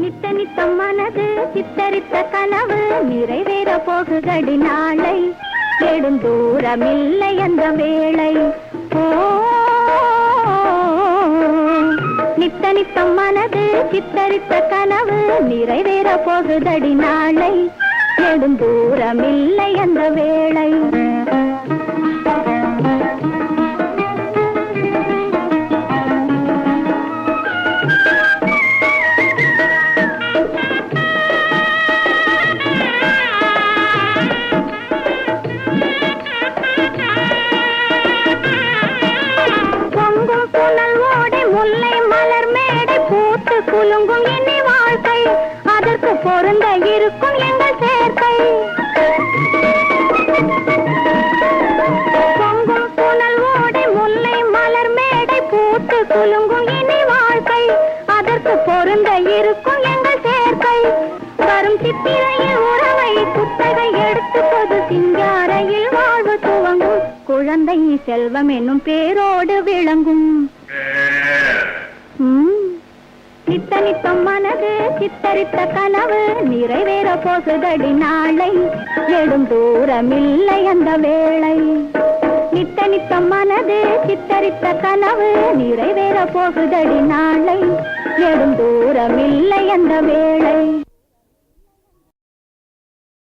நித்த நித்தம் மனது சித்தரித்த கனவு நிறைவேற போகுதடி நாளை. தேடும் தூரமில்லை அந்த வேளை. ஓ நித்த நித்தம் மனது சித்தரித்த கனவு நிறைவேற போகுதடி நாளை. தேடும் தூரமில்லை அந்த வேளை. முல்லை மலர் மேடை பூத்து குலுங்கும் இனி வாழ்க்கை. அதற்கு பொருந்த இருக்கும் எங்கள் சேர்க்கை. பொங்கும் புனல் ஓடை முல்லை மலர் மேடை பூத்து குலுங்கும் இனி வாழ்க்கை. அதற்கு பொருந்த இருக்கும் எங்கள் சேர்க்கை. வரும் சித்திரையில் உறவை குத்தகை எடுத்து பொது சிங்காரையில் வாழ்வு துவங்கும். குழந்தை செல்வம் என்னும் பேரோடு விளங்கும். நித்த நித்தம் மனது சித்தரித்த கனவு நிறைவேற போகுதடி நாளை. எடும் தூரமில்லை அந்த வேளை. நித்த நித்தம் மனது சித்தரித்த கனவு நிறைவேற போகுதடி நாளை. எடும் தூரமில்லை அந்த வேளை.